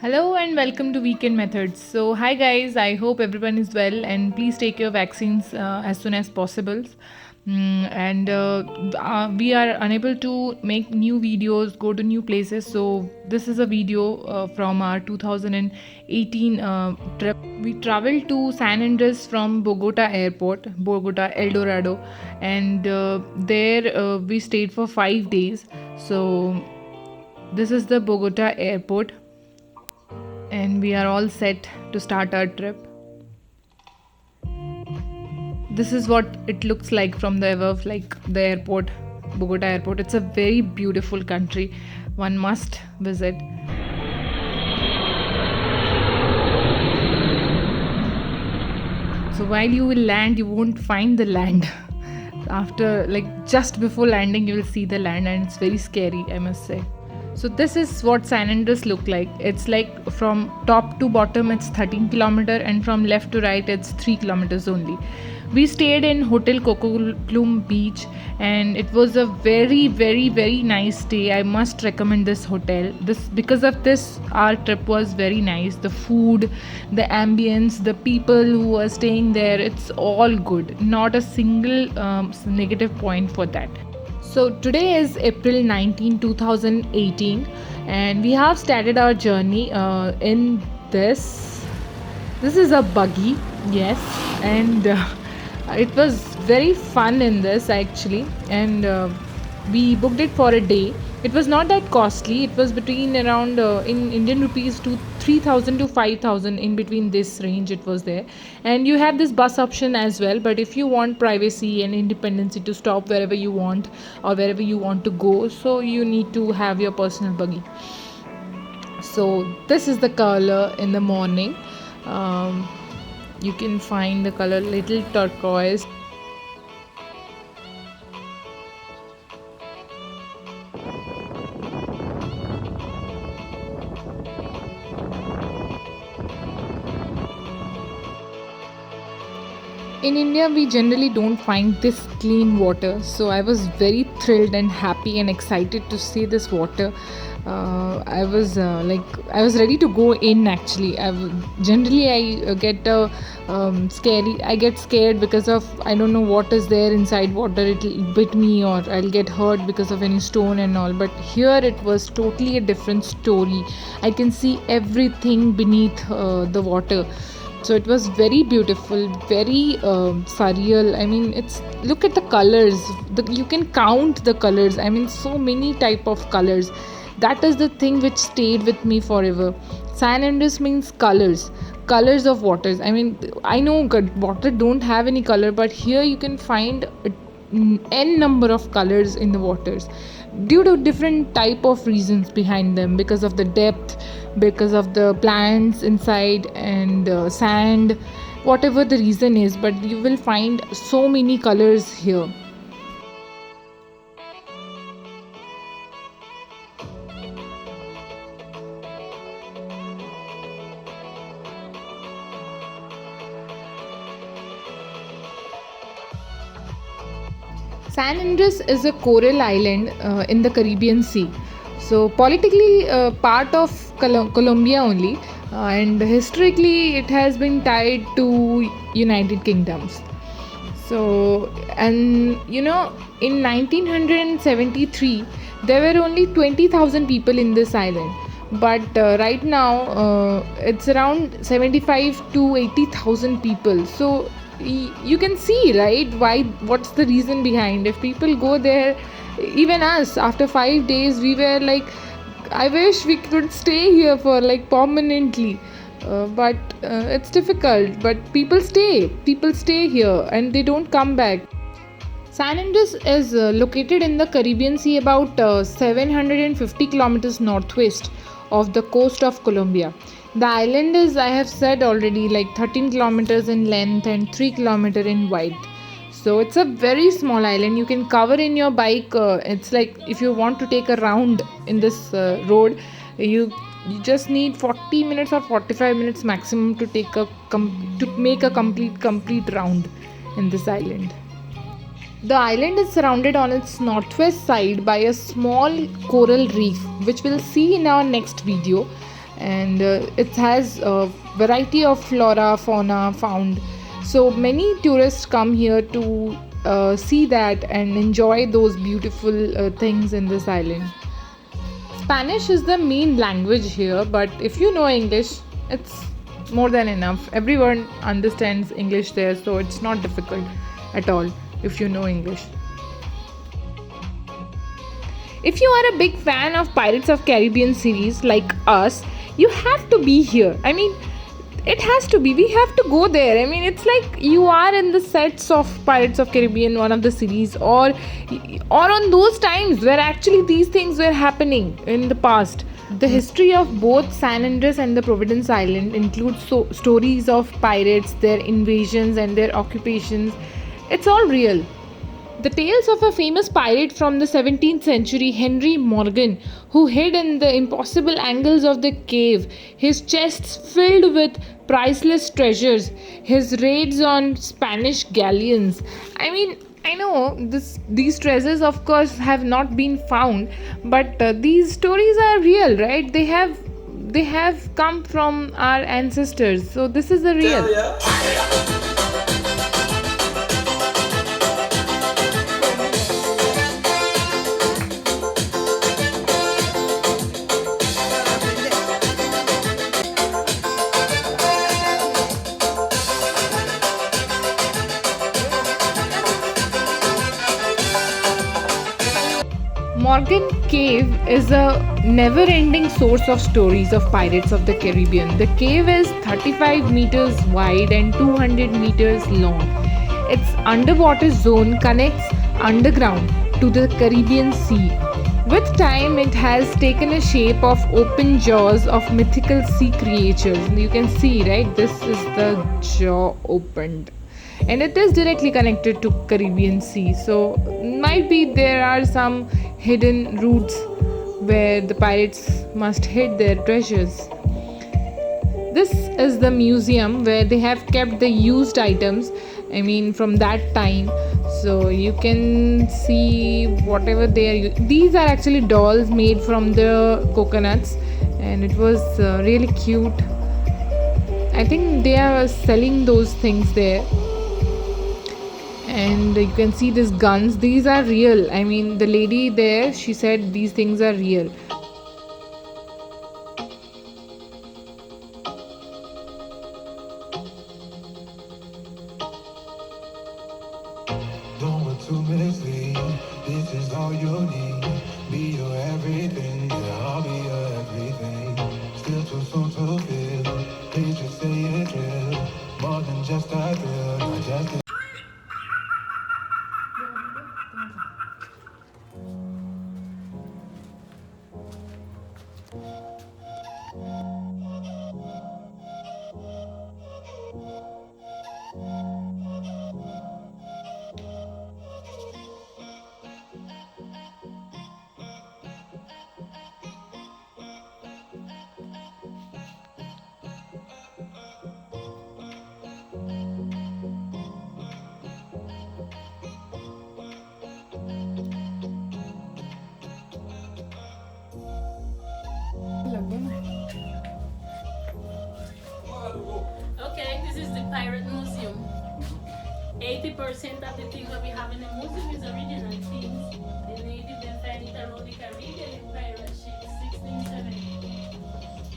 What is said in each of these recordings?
Hello and welcome to Weekend Methods. So, hi guys, I hope everyone is well and please take your vaccines as soon as possible. We are unable to make new videos, go to new places. So, this is a video from our 2018 trip. We traveled to San Andres from Bogota Airport, Bogota El Dorado, and there we stayed for 5 days. So, this is the Bogota Airport and we are all set to start our trip. This is what it looks like from the above, like the airport, Bogota Airport. It's a very beautiful country. One must visit. So while you will land, you won't find the land. After, like, just before landing, you will see the land, and it's very scary, I must say. So this is what San Andres look like. It's like from top to bottom it's 13 kilometer and from left to right it's 3 kilometers only. We stayed in Hotel Kokolum Beach and it was a very nice stay. I must recommend this hotel. Because of this our trip was very nice. The food, the ambience, the people who were staying there, it's all good. Not a single negative point for that. So today is April 19, 2018 and we have started our journey in this. This is a buggy, yes, and it was very fun in this actually, and we booked it for a day. It was not that costly. It was between around in Indian rupees to 3,000 to 5,000, in between this range it was there. And you have this bus option as well, but if you want privacy and independency to stop wherever you want or wherever you want to go, so you need to have your personal buggy. So this is the color in the morning. You can find the color little turquoise. In India, we generally don't find this clean water, so I was very thrilled and happy and excited to see this water. I was ready to go in actually. Generally, I get scary. I get scared because of I don't know what is there inside water. It'll bit me or I'll get hurt because of any stone and all. But here it was totally a different story. I can see everything beneath the water. So it was very beautiful, very surreal. I mean, it's look at the colors. You can count the colors. I mean, so many type of colors. That is the thing which stayed with me forever. San Andres means colors of waters. I mean, I know water don't have any color, but here you can find n number of colors in the waters due to different type of reasons behind them, because of the depth, because of the plants inside and sand, whatever the reason is, but you will find so many colors here. San Andres is a coral island in the Caribbean Sea. So politically part of Colombia only, and historically it has been tied to United Kingdoms. So, and in 1973 there were only 20,000 people in this island, but right now it's around 75 to 80,000 people. So you can see, right, what's the reason behind. If people go there, even us, after 5 days we were like, I wish we could stay here for like permanently, but it's difficult. But people stay here and they don't come back. San Andres is located in the Caribbean Sea, about 750 kilometers northwest of the coast of Colombia. The island is, I have said already, like 13 kilometers in length and 3 kilometers in width. So it's a very small island. You can cover in your bike. It's like if you want to take a round in this road, you just need 40 minutes or 45 minutes maximum to make a complete round in this island. The island is surrounded on its northwest side by a small coral reef, which we'll see in our next video. and it has a variety of flora, fauna found. So many tourists come here to see that and enjoy those beautiful things in this island. Spanish is the main language here, but if you know English, it's more than enough. Everyone understands English there, so it's not difficult at all if you know English. If you are a big fan of Pirates of Caribbean series like us, you have to be here. I mean, it has to be. We have to go there. I mean, it's like you are in the sets of Pirates of Caribbean, one of the series, or on those times where actually these things were happening in the past. The history of both San Andres and the Providence Island includes stories of pirates, their invasions, and their occupations. It's all real. The tales of a famous pirate from the 17th century, Henry Morgan, who hid in the impossible angles of the cave, his chests filled with priceless treasures, his raids on Spanish galleons. I mean, I know these treasures, of course, have not been found, but these stories are real, right? They have come from our ancestors, so this is the real. Morgan Cave is a never ending source of stories of pirates of the Caribbean. The cave is 35 meters wide and 200 meters long. Its underwater zone connects underground to the Caribbean Sea. With time, it has taken a shape of open jaws of mythical sea creatures. You can see, right? This is the jaw opened, and it is directly connected to Caribbean Sea. So might be there are some hidden routes where the pirates must hid their treasures. This is the museum where they have kept the used items, I mean, from that time. So you can see whatever they are. These are actually dolls made from the coconuts, and it was really cute. I think they are selling those things there. And you can see these guns. These are real. I mean, the lady there, she said these things are real. Don't want to mislead. This is all you need. Be your everything. Yeah, I'll be your everything. Still too soon to feel. Please just say it real. More than just a thrill. Not just Okay, this is the Pirate Museum. 80% of the things that we have in the museum is original things. The native then find it around the Caribbean in pirate ships, 1670.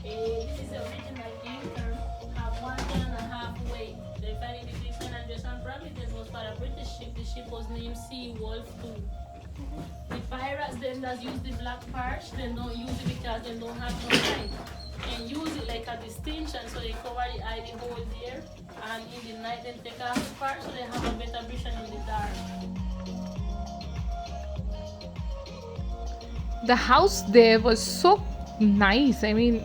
This is the original anchor, have 1 ton and a half weight. They find it in the 1500s and Providence was for a British ship. The ship was named Sea Wolf 2. The pirates then that use the black parch, they don't use it because they don't have no time. And use it like a distinction, so they cover the eye, the hole there, and in the night they take off the part so they have a better vision in the dark. The house there was so nice. I mean,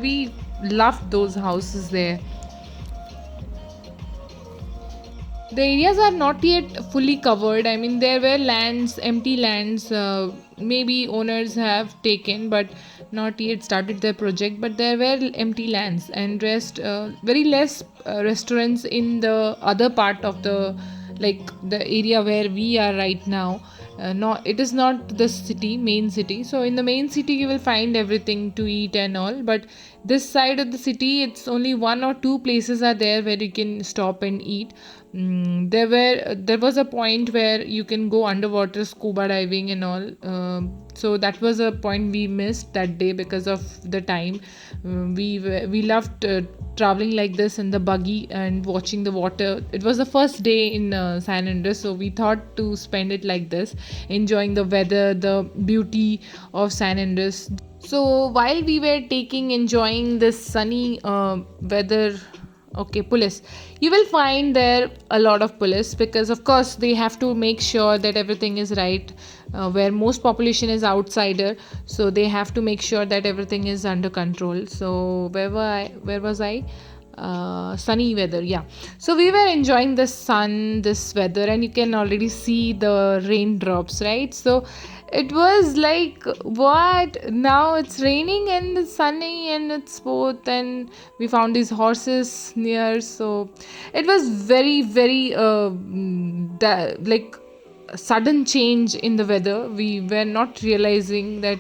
we loved those houses there. The areas are not yet fully covered. I mean, there were lands, empty lands, maybe owners have taken, but not yet started their project. But there were empty lands and very less restaurants in the other part of the, like, the area where we are right now. No, it is not the city, main city. So in the main city you will find everything to eat and all, but this side of the city, it's only one or two places are there where you can stop and eat. There was a point where you can go underwater scuba diving and all. So that was a point we missed that day because of the time. We loved traveling like this in the buggy and watching the water. It was the first day in San Andres, so we thought to spend it like this, enjoying the weather, the beauty of San Andres. So while we were enjoying this sunny weather, okay, police, you will find there a lot of police because of course they have to make sure that everything is right. Where most population is outsider, so they have to make sure that everything is under control. So where was I? Sunny weather, yeah. So we were enjoying the sun, this weather, and you can already see the raindrops, right? So it was like, what, now it's raining and it's sunny and it's both. And we found these horses near, so it was very very like sudden change in the weather. We were not realizing that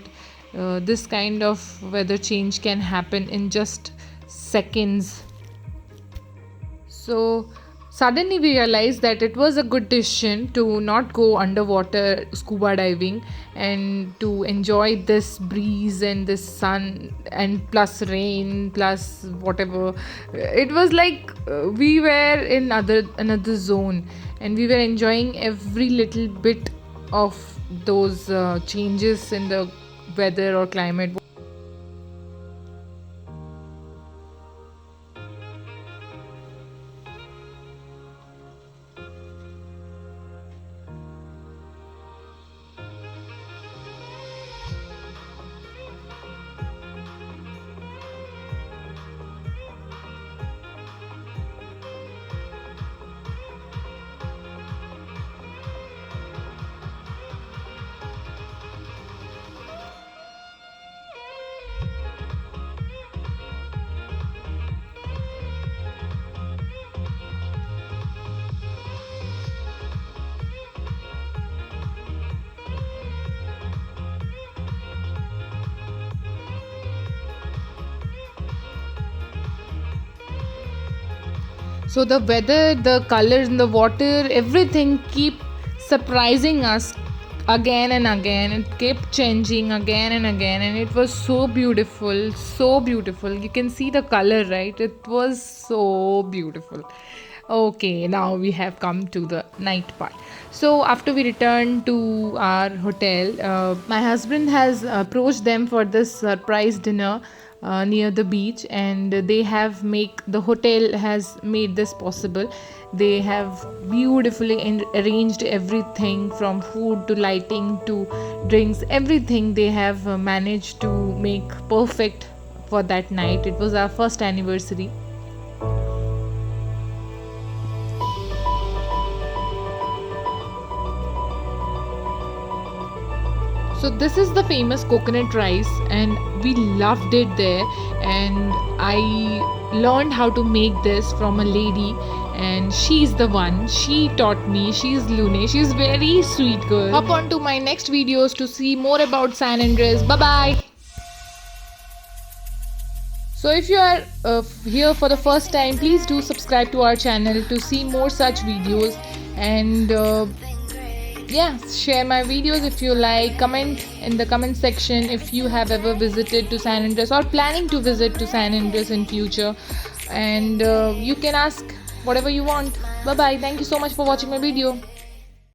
this kind of weather change can happen in just seconds. So suddenly we realized that it was a good decision to not go underwater scuba diving and to enjoy this breeze and this sun and plus rain plus whatever. It was like we were in another zone, and we were enjoying every little bit of those changes in the weather or climate. So the weather, the colors in the water, everything keep surprising us again and again. It kept changing again and again, and it was so beautiful, so beautiful. You can see the color, right? It was so beautiful. Okay, now we have come to the night part. So after we returned to our hotel, my husband has approached them for this surprise dinner near the beach, and they have make the hotel has made this possible. They have beautifully arranged everything from food to lighting to drinks. Everything they have managed to make perfect for that night. It was our first anniversary. So this is the famous coconut rice, and we loved it there. And I learned how to make this from a lady, and she's the one. She taught me. She's Lune. She's very sweet girl. Hop on to my next videos to see more about San Andres. Bye bye. So if you are here for the first time, please do subscribe to our channel to see more such videos. And yeah, share my videos if you like. Comment in the comment section if you have ever visited to San Andres or planning to visit to San Andres in future. And you can ask whatever you want. Bye bye. Thank you so much for watching my video.